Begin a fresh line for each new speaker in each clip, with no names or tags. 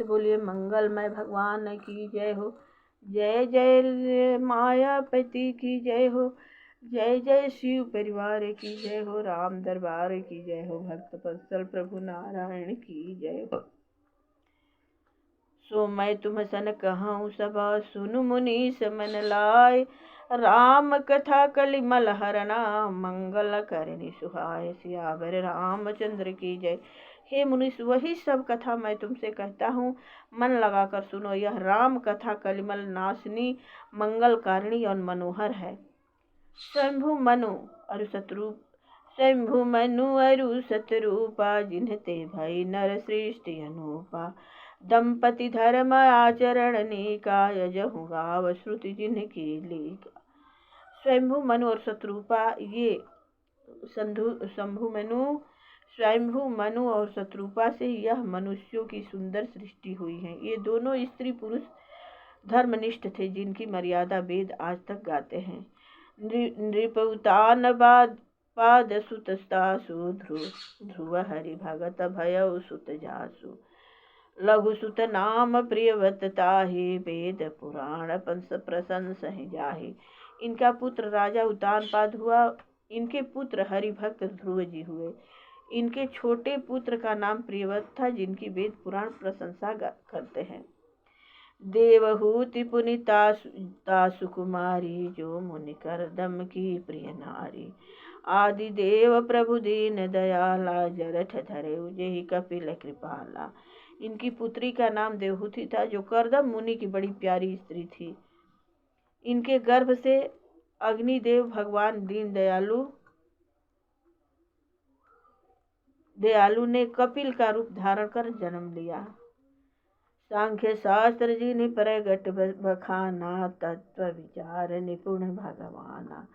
से बोलिए मंगलमय भगवान की जय हो। जय जय मायापति की जय हो। जय जय शिव परिवार की जय हो। राम दरबार की जय हो। भक्त वत्सल प्रभु नारायण की जय हो। सो मैं तुम सन कहूँ सबा सुनु मुनि समन लाय। राम कथा कलिमल हरना मंगल करनी सुहाय। सियावर रामचंद्र की जय। हे मुनीष, वही सब कथा मैं तुमसे कहता हूँ, मन लगाकर सुनो। यह राम कथा कलिमल नाशनी, मंगलकारिणी और मनोहर है। शंभु मनु अरु शत्रुप शंभु मनु अरु शत्रुपा, जिन्हते भई नर सृष्टि अनूपा। दंपति धर्म आचरण निकाय, जहु गाव श्रुति जिनकी लीका। स्वयंभु मनु और शत्रुपा, ये स्वयंभु मनु और शत्रुपा से यह मनुष्यों की सुंदर सृष्टि हुई है। ये दोनों स्त्री पुरुष धर्मनिष्ठ थे, जिनकी मर्यादा वेद आज तक गाते हैं। नृपउतान पाद सुतस्तासु, ध्रुव हरि भगत भयउ सुत जासु। लघुसुत नाम प्रियवत ताहि, वेद पुराण पंस प्रशंस जाहि। इनका पुत्र राजा उतानपाद हुआ। इनके पुत्र हरिभक्त ध्रुव जी हुए। इनके छोटे पुत्र का नाम प्रियवत था, जिनकी वेद पुराण प्रशंसा करते हैं। देवहूति पुनीता सुकुमारी, जो मुनि करदम की प्रिय नारी। आदि देव प्रभु दीन दयाला, जरठ धरे उजेहि कपिल कृपाला। इनकी पुत्री का नाम देवहूति था, जो करदम मुनि की बड़ी प्यारी स्त्री थी। इनके गर्भ से अग्निदेव भगवान दीन दयालु ने कपिल का रूप धारण कर जन्म लिया। सांख्य शास्त्र जिनि प्रगट बखाना, तत्व विचार निपुण भगवाना।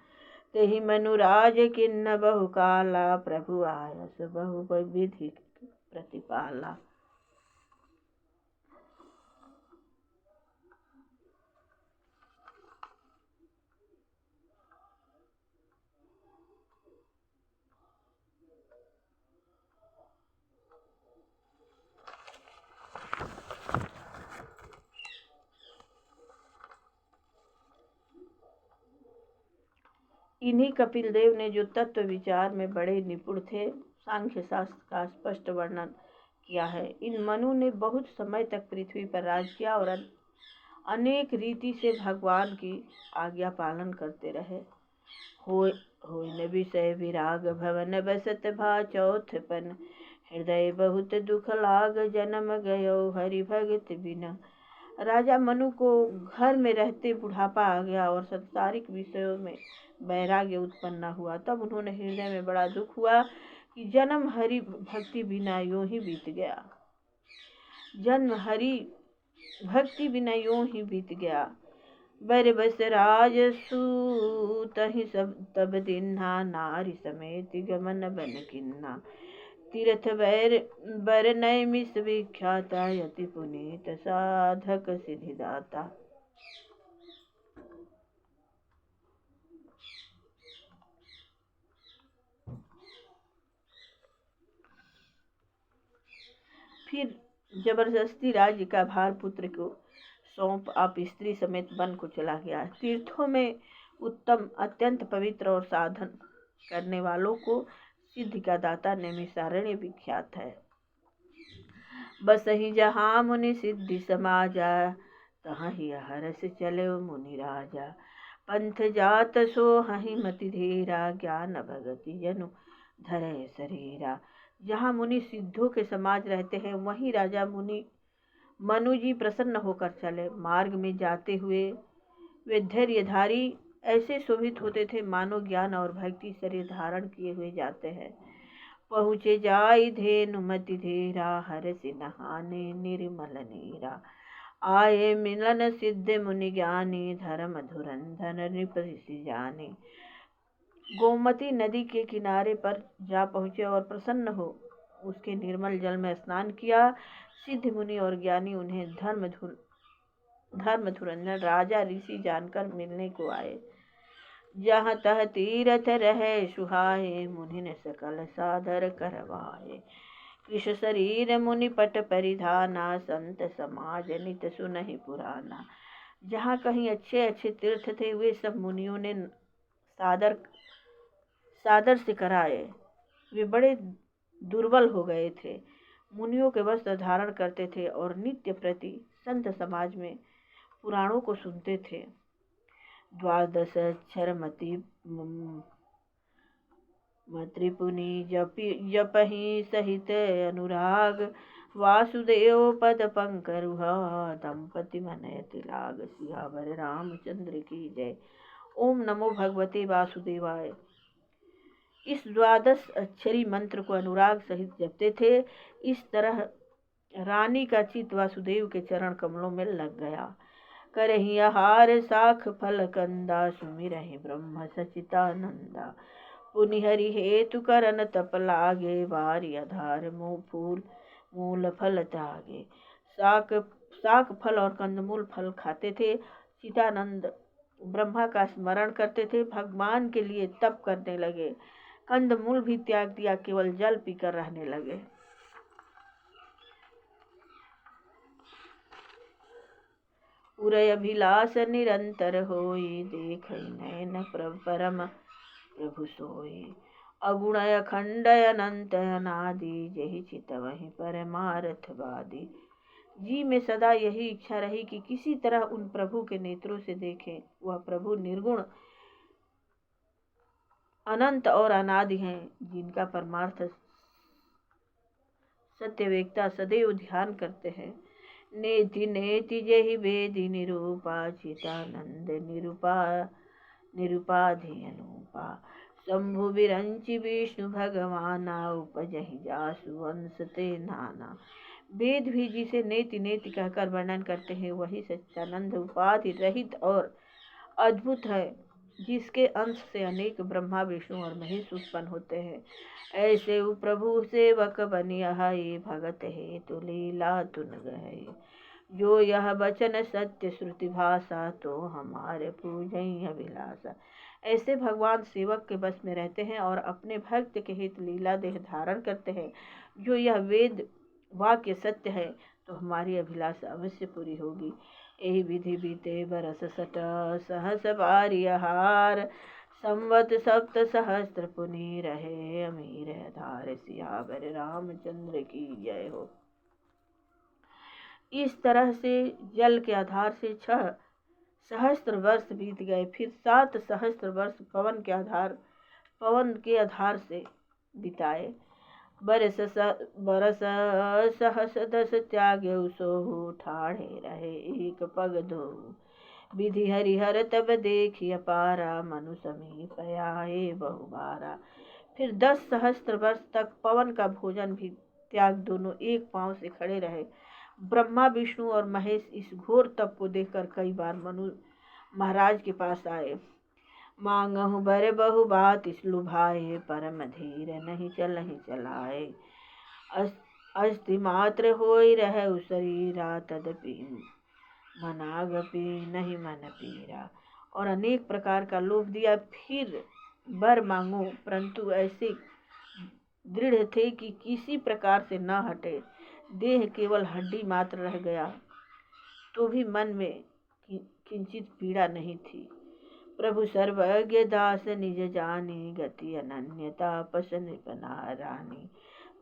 तेहि मनुराज किन्न बहु काला, प्रभु आयस बहु विधि प्रतिपाला। इन्हीं कपिल देव ने, जो तत्व विचार में बड़े निपुण थे, सांख्य शास्त्र का स्पष्ट वर्णन किया है। इन मनु ने बहुत समय तक पृथ्वी पर राज किया और अनेक रीति से भगवान की आज्ञा पालन करते रहे। होय न विषय विराग, भवन बसत भा चौथपन। हृदय बहुत दुख लाग, जन्म गयो हरि भगत बिना। राजा मनु को घर में रहते बुढ़ापा आ गया और सांसारिक विषयों में वैराग्य उत्पन्न हुआ। तब उन्होंने हृदय में बड़ा दुख हुआ कि जन्म हरि भक्ति बिना यूं ही बीत गया। जन्म हरि भक्ति बिना यूं ही बीत गया। बर बस राज सूतहि सब तब दिन्हा, नारी समेत गमन बन किन्ना। तीर्थ बर नैमिष विख्याता, यति पुनीत साधक सिद्धिदाता। फिर जबरदस्ती राज्य का भार पुत्र को सौंप आप स्त्री समेत वन को चला गया। तीर्थों में उत्तम, अत्यंत पवित्र और साधन करने वालों को सिद्धि का दाता नैमिषारण्य विख्यात है। बसहि जहाँ मुनि सिद्धि समाजा, तहाँ ही हरस चले मुनि राजा। पंथ जात सो हहि मति धीरा, ज्ञान भगति जनु धरे शरीरा। जहाँ मुनि सिद्धों के समाज रहते हैं, वहीं राजा मनु जी प्रसन्न होकर चले। मार्ग में जाते हुए वे धैर्यधारी ऐसे शोभित होते थे, मानो ज्ञान और भक्ति शरीर धारण किए हुए जाते हैं। पहुँचे जाई धेनु मति धीरा, हरसि नहाने निर्मल नीरा। आए मिलन सिद्ध मुनि ज्ञानी, धर्म धुरंधर नृपति जानी। गोमती नदी के किनारे पर जा पहुँचे और प्रसन्न हो उसके निर्मल जल में स्नान किया। सिद्ध मुनि और ज्ञानी उन्हें धर्म धुरंधर राजा ऋषि जानकर मिलने को आए। जहाँ तह तीरथ रहे सुहाए, मुनि ने सकल सादर करवाए। कृष शरीर मुनि पट परिधाना, संत समाज नित सुनहि पुराना। जहाँ कहीं अच्छे अच्छे तीर्थ थे वे सब मुनियों ने सादर सादर से कराए। वे बड़े दुर्बल हो गए थे, मुनियों के वस्त्र धारण करते थे और नित्य प्रति संत समाज में पुराणों को सुनते थे। द्वादश अक्षर त्रिपुनि जपहि सहित अनुराग, वासुदेव पद पंकरुह, दंपति मनयति लाग। सियावर रामचंद्र की जय। ओम नमो भगवते वासुदेवाय। इस द्वादश अक्षरी मंत्र को अनुराग सहित जपते थे। इस तरह रानी का चित वासुदेव के चरण कमलों में लग गया। करहि आहार साख फल कंदा, सुमिरहि ब्रह्म सचितानंदा। पुनि हरि हेतु करन तप लागे, वारि आधार मुँह फूल मूल फल त्यागे। साख फल और कंदमूल फल खाते थे। चितानंद ब्रह्मा का स्मरण करते थे। भगवान के लिए तप करने लगे। कंदमूल भी त्याग दिया, केवल जल पीकर रहने लगे। उरय अभिलाष निरंतर होई, देखै नयन परम प्रभु सोई। अगुणय अखंडय अनंत अनादि, जेहि चित वही परमार्थवादी। जी में सदा यही इच्छा रही कि किसी तरह उन प्रभु के नेत्रों से देखें। वह प्रभु निर्गुण अनंत और अनादि हैं, जिनका परमार्थ सत्यवेकता सदैव ध्यान करते हैं। नेति नेति जेहि वेदि निरूपा, चितानंद निरूपाधि अनुपा। शंभु विरंचि विष्णु भगवाना, उपजहि जासु वंश ते नाना। वेद भी जिसे नेति नेति कहकर वर्णन करते हैं, वही सच्चानंद उपाधि रहित और अद्भुत है, जिसके अंश से अनेक ब्रह्मा विष्णु और महेश उत्पन्न होते हैं। ऐसे प्रभु सेवक बनियहि, भगत हेतु लीला तुन गए। जो यह वचन सत्य श्रुति भाषा, तो हमारे पूजय अभिलाषा। ऐसे भगवान सेवक के बस में रहते हैं और अपने भक्त के हित लीला देह धारण करते हैं। जो यह वेद वाक्य सत्य है, तो हमारी अभिलाषा अवश्य पूरी होगी। यही विधि बीते बरस सट, सहस बारी आहार। संवत सप्त सहस्त्र पुनि रहे, अमीर आधार। सियावर रामचंद्र की जय हो। इस तरह से जल के आधार से 6 सहस्त्र वर्ष बीत गए। फिर 7 सहस्त्र वर्ष पवन के आधार से बिताए। बरस सहस दस त्यागे, सोहु ठाढ़े रहे एक पग धोऊ। विधि हरिहर तब देखी अपारा, मनु समीप आए बहु बारा। फिर 10 सहस्त्र वर्ष तक पवन का भोजन भी त्याग दोनों एक पांव से खड़े रहे। ब्रह्मा विष्णु और महेश इस घोर तप को देखकर कई बार मनु महाराज के पास आए। मांगहु बर बहु बात इस लुभाए, परम धीर नहीं चलाए। अस्थि मात्र होई रहे शरीरा, तदपि मनागपि नहीं मन पीरा। और अनेक प्रकार का लोभ दिया। फिर वर मांगो, परंतु ऐसे दृढ़ थे कि किसी प्रकार से न हटे। देह केवल हड्डी मात्र रह गया, तो भी मन में किंचित पीड़ा नहीं थी। प्रभु सर्वज्ञ दास निज जानी, गति अनन्यता पसन पना रानी।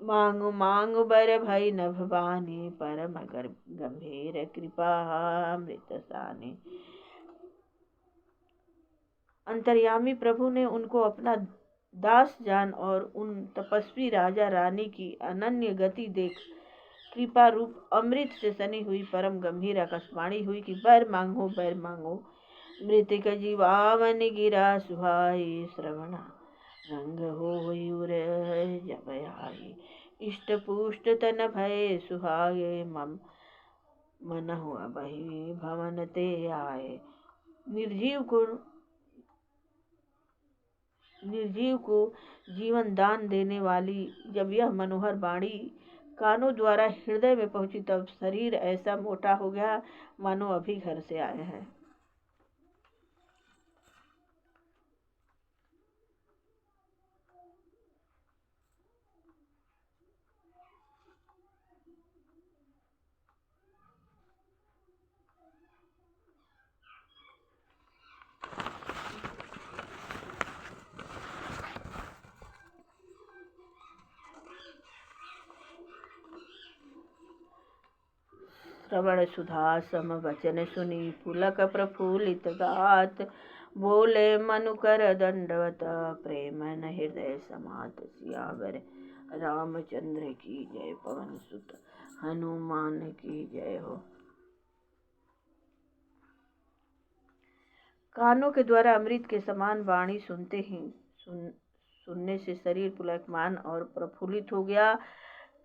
मांगु मांगु बर भई नभ बानी, परम गंभीर कृपा अमृत सानी। अंतर्यामी प्रभु ने उनको अपना दास जान और उन तपस्वी राजा रानी की अनन्य गति देख कृपा रूप अमृत से सनी हुई परम गंभीर आकाशवाणी हुई कि बर मांगो मृतिक जीवावन गिरा सुहाई। श्रवणा रंग होई उर जब आई, इष्ट पुष्ट तन भय सुहागे। मन हुआ बही भवन ते आए। निर्जीव को जीवन दान देने वाली जब यह मनोहर वाणी कानों द्वारा हृदय में पहुंची, तब शरीर ऐसा मोटा हो गया मानो अभी घर से आए हैं। श्रवण सुधा सम वचन सुनी पुलक प्रफुल्लित गात बोले मनुकर दंडवत प्रेम न हृदय समात। सियावर रामचंद्र की जय, पवन सुत हनुमान की जय हो। कानों के द्वारा अमृत के समान वाणी सुनते ही सुनने से शरीर पुलकमान और प्रफुल्लित हो गया।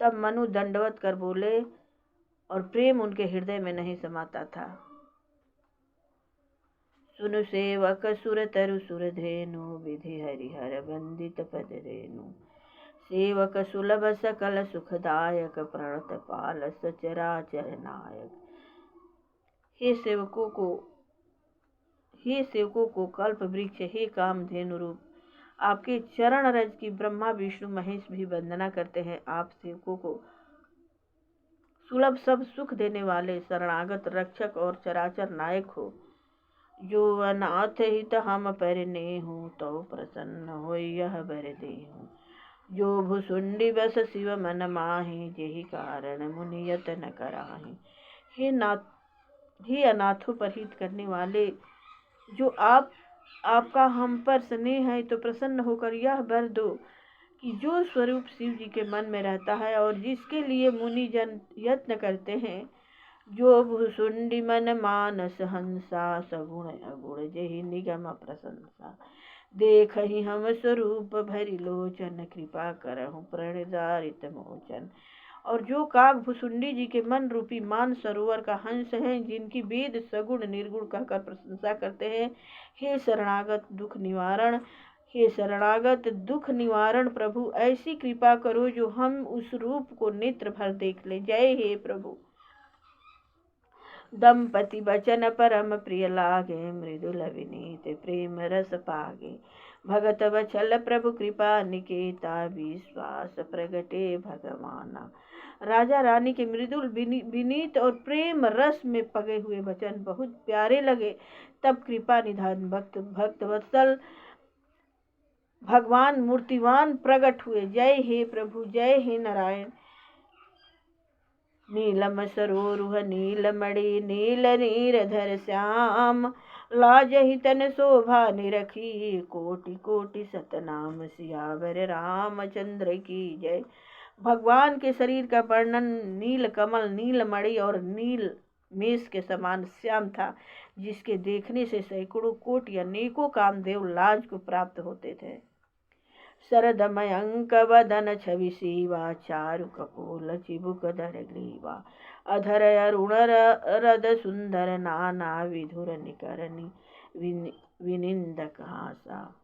तब मनु दंडवत कर बोले और प्रेम उनके हृदय में नहीं समाता था। सुनु सेवक सुर तरु सुर धेनु विधि हरिहर बंदित पद रेनु। सेवक सुलभ सकल सुखदायक प्रणत पाल सचराचर नायक। हे सेवकों को कल्प वृक्ष, हे काम धेनु रूप, आपके चरण रज की ब्रह्मा विष्णु महेश भी वंदना करते हैं। आप सेवकों को सुलभ सब सुख देने वाले शरणागत रक्षक और चराचर नायक हो। जो अनाथ हित हम पर नेहु तो प्रसन्न हो यह बर देहु। जो भुसुंडी बस शिव मन माहि जेहि कारण मुनि यतन कराहि। हे अनाथों पर हित करने वाले, जो आपका हम पर स्नेह है तो प्रसन्न होकर यह वर दो कि जो स्वरूप शिव जी के मन में रहता है और जिसके लिए मुनि जन यत्न करते हैं। जो भुसुंडी मन मानस हंसा सगुण अगुण जेहि निगम प्रशंसा। देख ही हम स्वरूप भरि लोचन कृपा करहु प्रणिधारित मोचन। और जो काग भुसुंडी जी के मन रूपी मान सरोवर का हंस है, जिनकी वेद सगुण निर्गुण कहकर प्रशंसा करते हैं। हे शरणागत दुख निवारण प्रभु, ऐसी कृपा करो जो हम उस रूप को नेत्र भर देख ले। जय हे प्रभु। दंपति बचन परम प्रिय लागे मृदुल विनीत प्रेम रस पागे। भगत वचल प्रभु कृपा निकेता विश्वास प्रगटे भगवाना। राजा रानी के मृदुल विनीत और प्रेम रस में पगे हुए वचन बहुत प्यारे लगे। तब कृपा निधान भक्त वत्सल भगवान मूर्तिवान प्रकट हुए। जय हे प्रभु, जय हे नारायण। नीलम सरोरुह नीलमणि नील नीरधर श्याम। लाजहि तन शोभा निरखी कोटि कोटि सतनाम। सियावर रामचंद्र की जय। भगवान के शरीर का वर्णन नील कमल नीलमणि और नील मेष के समान श्याम था, जिसके देखने से सैकड़ों कोटि अनेकों कामदेव लाज को प्राप्त होते थे। शरदमयंक वदन छवि सीवा चारु कपोल चिबुक धर ग्रीवा। अधर अरुण रद सुंदर नाना विधुर निकरनि विनिंदक हासा।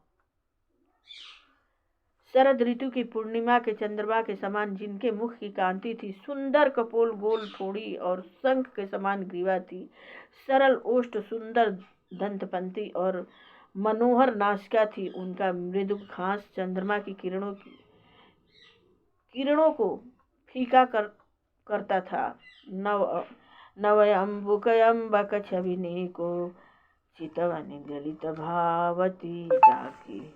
शरद ऋतु की पूर्णिमा के चंद्रमा के समान जिनके मुख की कांति थी, सुंदर कपोल गोल ठोड़ी और शंख के समान ग्रीवा थी। सरल ओष्ठ सुंदर दंतपंती और मनोहर नासिका थी। उनका मृदु खांस चंद्रमा की किरणों को फीका करता था। नव अम्बक छविने को चितवन गलित भावती जाकी।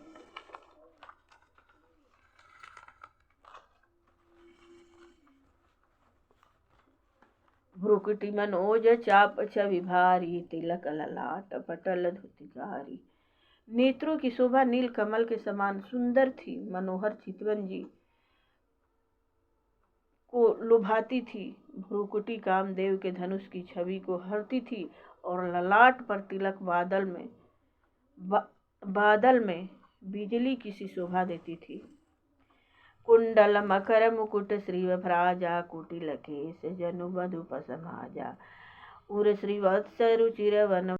भ्रुकुटि मनोज चाप छवि भारी तिलक ललाट पटल धुतिकारी। नेत्रों की शोभा नील कमल के समान सुंदर थी। मनोहर चितवन जी को लुभाती थी। भ्रुकुटि कामदेव के धनुष की छवि को हरती थी और ललाट पर तिलक बादल में बिजली की सी शोभा देती थी। कुंडल मकर मुकुट श्रीवभ्राजा कुटिल केश जनु मधुप समाजा। उर श्रीवत्स रुचिर वन